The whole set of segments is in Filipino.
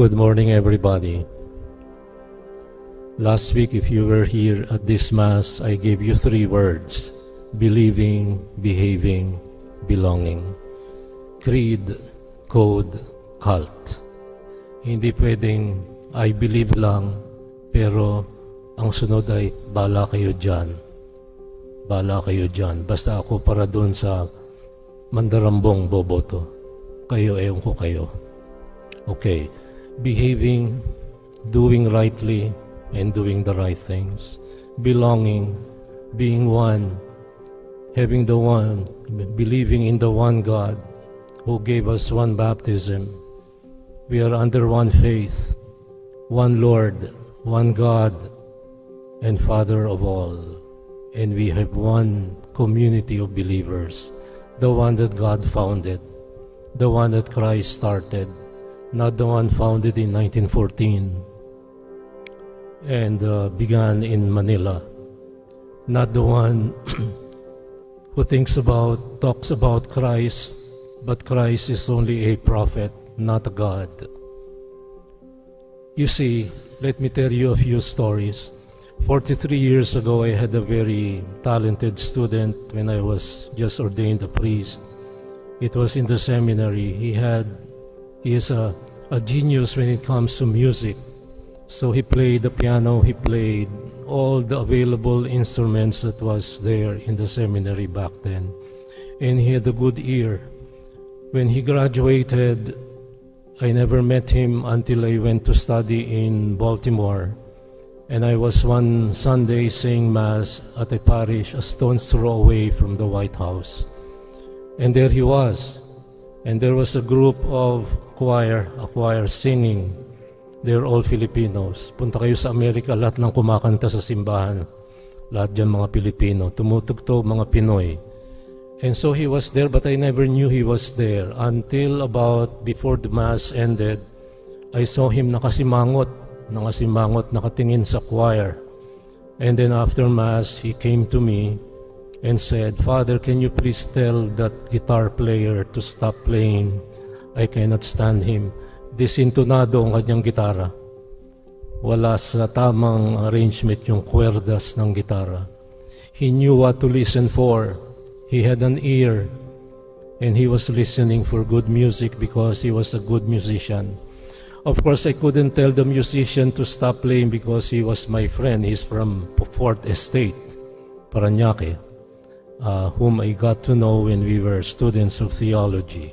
Good morning, everybody. Last week, if you were here at this Mass, I gave you 3 words: believing, behaving, belonging. Creed, code, cult. Hindi pwedeng I believe lang, pero ang sunod ay bala kayo dyan. Bala kayo dyan. Basta ako para doon sa mandarambong boboto. Kayo, ewan ko kayo. Okay. Behaving, doing rightly, and doing the right things. Belonging, being one, having the one, believing in the one God who gave us one baptism. We are under one faith, one Lord, one God, and Father of all. And we have one community of believers, the one that God founded, the one that Christ started, not the one founded in 1914 and began in Manila, not the one who talks about Christ, but Christ is only a prophet, not a God. You see, let me tell you a few stories. 43 years ago, I had a very talented student when I was just ordained a priest. It was in the seminary. He is a genius when it comes to music. So he played the piano, he played all the available instruments that was there in the seminary back then. And he had a good ear. When he graduated, I never met him until I went to study in Baltimore. And I was one Sunday saying Mass at a parish a stone's throw away from the White House. And there he was. And there was a group of a choir singing. They're all Filipinos. Punta kayo sa Amerika, lahat ng kumakanta sa simbahan. Lahat dyan mga Pilipino. Tumutugtog mga Pinoy. And so he was there, but I never knew he was there. Until about before the Mass ended, I saw him nakasimangot, nakatingin sa choir. And then after Mass, he came to me and said, "Father, can you please tell that guitar player to stop playing? I cannot stand him." Disintonado ang kanyang gitara. Wala sa tamang arrangement yung kwerdas ng gitara. He knew what to listen for. He had an ear, and he was listening for good music because he was a good musician. Of course, I couldn't tell the musician to stop playing because he was my friend. He's from Fourth Estate, Parañaque, whom I got to know when we were students of theology.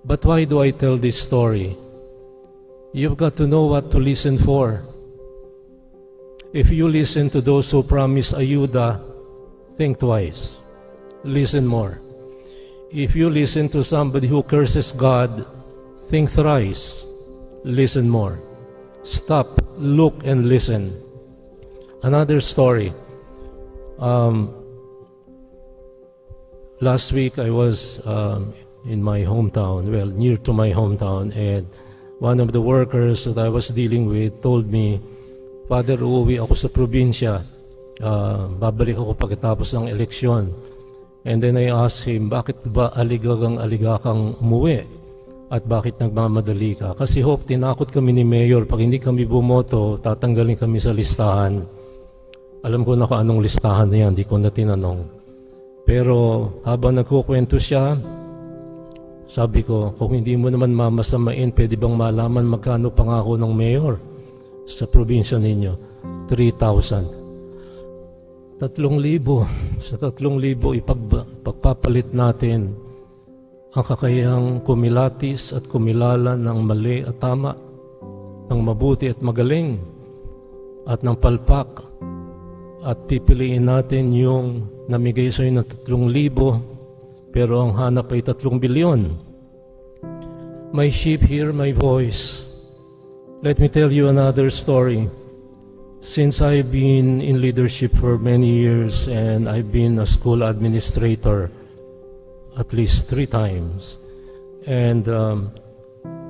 But why do I tell this story? You've got to know what to listen for. If you listen to those who promise ayuda, think twice. Listen more. If you listen to somebody who curses God, think thrice. Listen more. Stop, look, and listen. Another story. Last week I was in my hometown, well, near to my hometown, and one of the workers that I was dealing with told me, "Father, uuwi ako sa probinsya. Babalik ako pagkatapos ng eleksyon." And then I asked him, "Bakit ba aliga kang umuwi? At bakit nagmamadali ka?" Kasi tinakot kami ni Mayor, pag hindi kami bumoto, tatanggalin kami sa listahan. Alam ko na kung anong listahan na yan, di ko na tinanong. Pero habang nagkukwento siya, sabi ko, kung hindi mo naman mamasamain, pwede bang malaman magkano pangako ng mayor sa probinsya ninyo? 3,000. 3,000. Sa 3,000, ipagpapalit natin ang kakayahang kumilatis at kumilala ng mali at tama, ng mabuti at magaling, at ng palpak. At pipiliin natin yung namigay sa'yo ng 3,000, pero ang hanap ay 3 bilyon. My sheep hear my voice. Let me tell you another story. Since I've been in leadership for many years and I've been a school administrator at least 3 times, and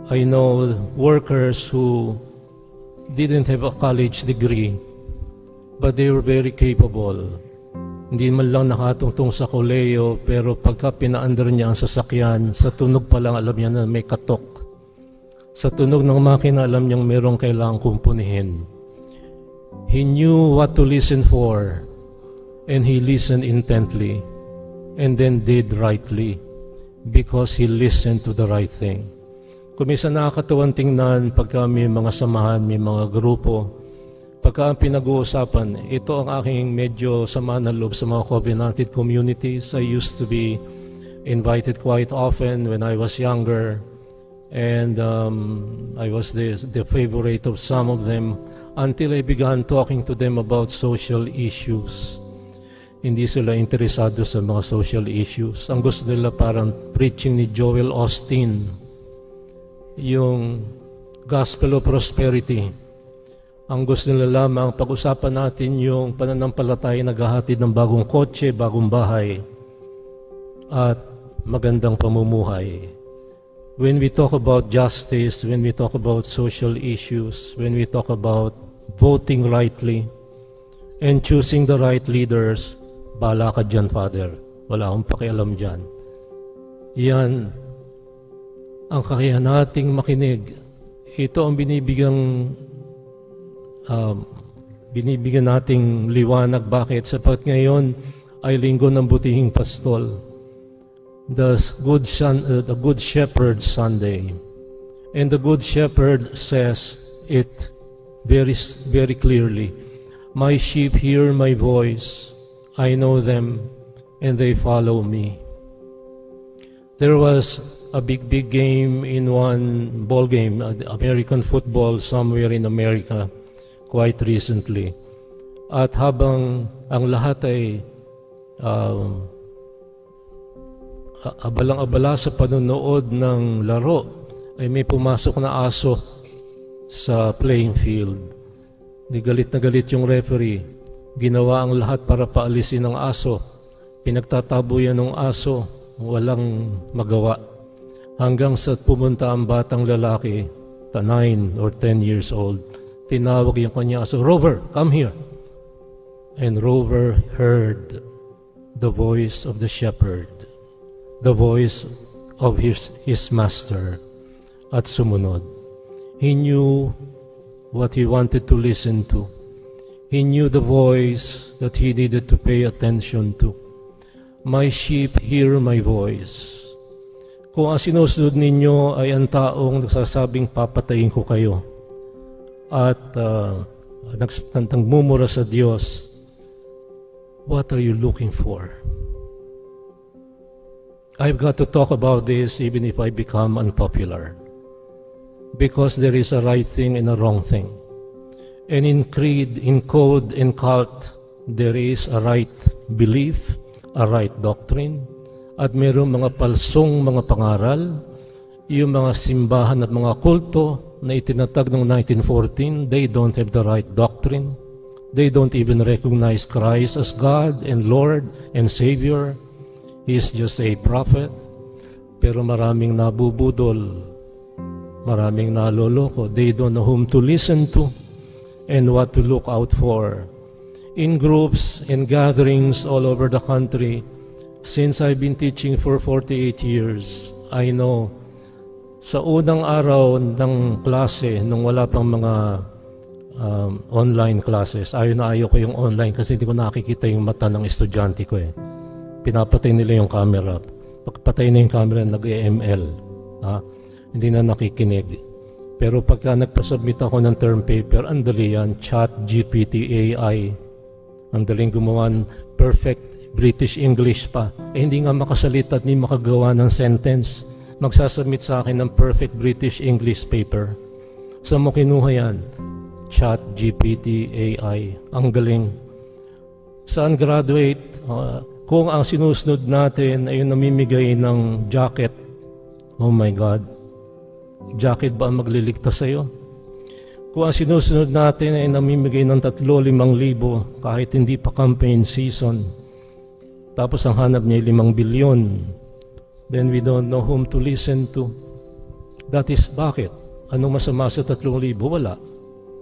I know workers who didn't have a college degree, but they were very capable. Hindi man lang nakatungtong sa koleyo, pero pagka pinaandar niya ang sasakyan, sa tunog pa lang alam niya na may katok. Sa tunog ng makina, alam niyang merong kailangang kumpunihin. He knew what to listen for, and he listened intently, and then did rightly, because he listened to the right thing. Kung minsan nakakatuwang tingnan pagka may mga samahan, may mga grupo, pagka pinag-uusapan, ito ang aking medyo sama ng loob sa mga covenanted communities. I used to be invited quite often when I was younger, and I was the favorite of some of them until I began talking to them about social issues. Hindi sila interesado sa mga social issues. Ang gusto nila parang preaching ni Joel Osteen, yung Gospel of Prosperity. Ang gusto nila lamang pag-usapan natin yung pananampalataya na naghahatid ng bagong kotse, bagong bahay, at magandang pamumuhay. When we talk about justice, when we talk about social issues, when we talk about voting rightly and choosing the right leaders, bahala ka dyan, Father. Wala akong pakialam dyan. Yan ang kakayahan nating makinig. Ito ang binibigyan nating liwanag. Bakit? Sapat ngayon ay linggo ng butihing pastol. The Good Shepherd Sunday. And the Good Shepherd says it very, very clearly. My sheep hear my voice. I know them, and they follow me. There was a big game in one ball game, American football somewhere in America, quite recently. At habang ang lahat ay abalang-abala sa panonood ng laro, ay may pumasok na aso sa playing field. Di galit na galit yung referee. Ginawa ang lahat para paalisin ang aso. Pinagtatabuyan ng aso, walang magawa. Hanggang sa pumunta ang batang lalaki, 9 or 10 years old, tinawag yung kanya aso, "Rover, come here." And Rover heard the voice of the shepherd, the voice of his master, at sumunod. He knew what he wanted to listen to. He knew the voice that he needed to pay attention to. My sheep hear my voice. Kung ang sinusunod ninyo ay ang taong nagsasabing papatayin ko kayo at nagmumura sa Diyos, what are you looking for? I've got to talk about this even if I become unpopular. Because there is a right thing and a wrong thing. And in creed, in code, in cult, there is a right belief, a right doctrine, at mayroong mga palsong mga pangaral, yung mga simbahan at mga kulto na itinatag noong 1914, they don't have the right doctrine. They don't even recognize Christ as God and Lord and Savior. He is just a prophet. Pero maraming nabubudol, maraming naloloko. They don't know whom to listen to and what to look out for. In groups and gatherings all over the country, since I've been teaching for 48 years, I know sa unang araw ng klase, nung wala pang mga online classes, ayaw ko yung online kasi hindi ko nakikita yung mata ng estudyante ko eh. Pinapatay nila yung camera. Pagpatay na yung camera, nag-EML. Hindi na nakikinig. Pero pagka nagpasubmit ako ng term paper, ang dali yan, Chat, GPT, AI. Ang daling gumawa ng perfect British English pa. Hindi nga makasalita at hindi makagawa ng sentence. Magsasubmit sa akin ng perfect British English paper. Saan mo kinuha yan? Chat, GPT, AI. Ang galing. Saan graduate? Kung ang sinusunod natin ay yung namimigay ng jacket, oh my God, jacket ba ang magliligtas sa'yo? Kung ang sinusunod natin ay namimigay ng 3,000-5,000 kahit hindi pa campaign season, tapos ang hanap niya ay 5 bilyon, then we don't know whom to listen to. That is bakit? Anong masama sa 3,000? Wala.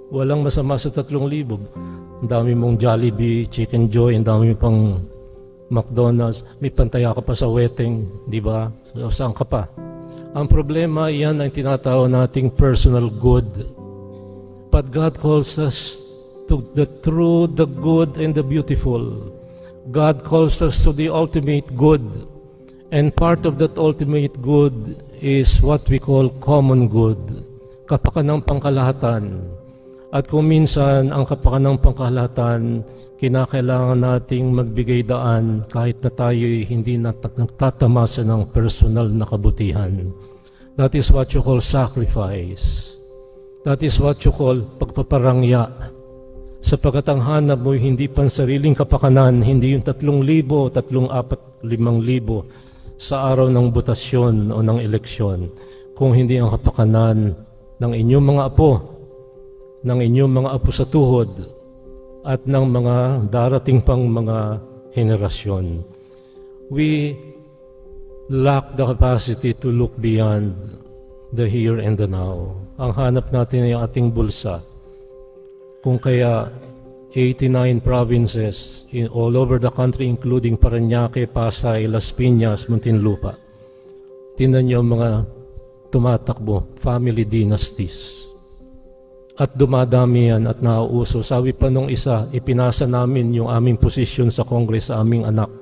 Walang masama sa 3,000. Ang dami mong Jollibee, Chicken Joy, ang dami pang McDonald's, may pantaya ka pa sa wedding, di ba? So, saan ka pa? Ang problema, yan ang tinatawag nating personal good. But God calls us to the true, the good, and the beautiful. God calls us to the ultimate good. And part of that ultimate good is what we call common good, kapakanang pangkalahatan. At kung minsan ang kapakanang pangkalahatan, kinakailangan nating magbigay daan kahit na tayo'y hindi nagtatamasa ng personal na kabutihan. That is what you call sacrifice. That is what you call pagpaparangya. Sapagkat ang hanap mo hindi pansariling kapakanan, hindi yung 3,000, 3,000, 5,000 sa araw ng botasyon o ng eleksyon, kung hindi ang kapakanan ng inyong mga apo, ng inyong mga apo sa tuhod, at ng mga darating pang mga henerasyon. We lack the capacity to look beyond the here and the now. Ang hanap natin ay ang ating bulsa. Kung kaya 89 provinces all over the country, including Parañaque, Pasay, Las Piñas, Muntinlupa. Tingnan niyo mga tumatakbo, family dynasties. At dumadami yan at nauuso. Sabi pa nung isa, ipinasa namin yung aming posisyon sa Congress sa aming anak,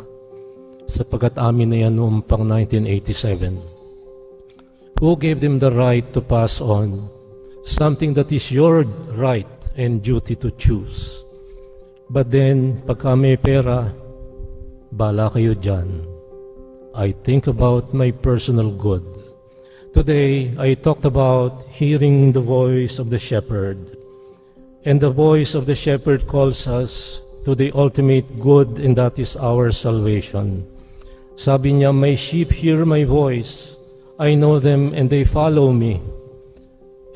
sapagkat amin na yan noong pang 1987. Who gave them the right to pass on something that is your right and duty to choose? But then, pagka may pera, bala kayo dyan. I think about my personal good. Today, I talked about hearing the voice of the shepherd. And the voice of the shepherd calls us to the ultimate good, and that is our salvation. Sabi niya, my sheep hear my voice. I know them and they follow me.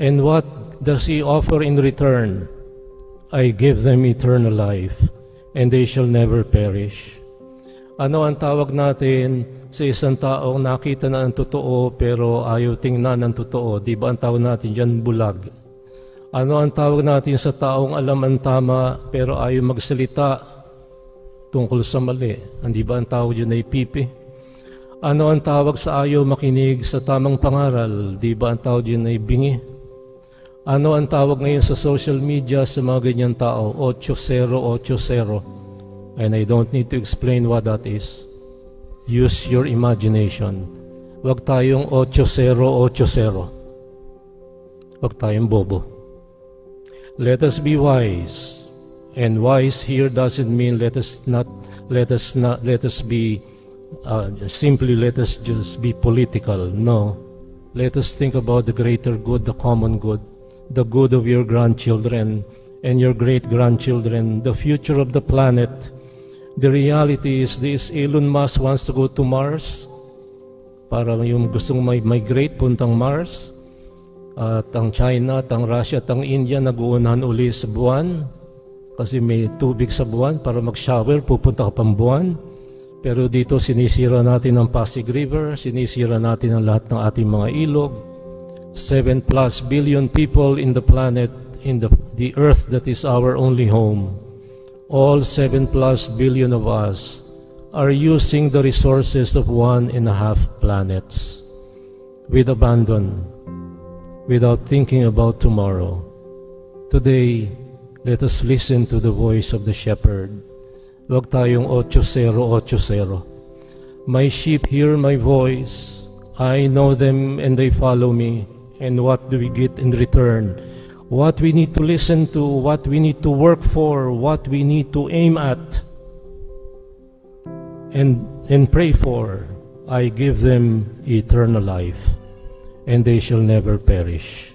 And what does He offer in return? I give them eternal life, and they shall never perish. Ano ang tawag natin sa isang taong nakita na ang totoo pero ayaw tingnan ang totoo? Di ba ang tawag natin dyan, bulag? Ano ang tawag natin sa taong alam ang tama pero ayaw magsalita tungkol sa mali? Hindi ba ang tawag dyan ay pipi? Ano ang tawag sa ayaw makinig sa tamang pangaral? Di ba ang tawag dyan ay bingi? Ano ang tawag ngayon sa social media sa mga ganyan tao? 8080. And I don't need to explain what that is. Use your imagination. Huwag tayong 8080. Huwag tayong bobo. Let us be wise. And wise here doesn't mean let us be simply let us just be political. No. Let us think about the greater good, the common good, the good of your grandchildren and your great-grandchildren, the future of the planet. The reality is this: Elon Musk wants to go to Mars, para yung gustong migrate puntang Mars. At ang China, at ang Russia, at ang India nag-uunahan uli sa buwan kasi may tubig sa buwan para mag-shower, pupunta ka pang buwan. Pero dito sinisira natin ang Pasig River, sinisira natin ang lahat ng ating mga ilog. 7+ billion people in the planet, in the earth that is our only home. All 7+ billion of us are using the resources of 1.5 planets with abandon, without thinking about tomorrow. Today, let us listen to the voice of the shepherd. Huwag tayong 8080. My sheep hear my voice. I know them and they follow me. And what do we get in return? What we need to listen to, what we need to work for, what we need to aim at and pray for. I give them eternal life, and they shall never perish.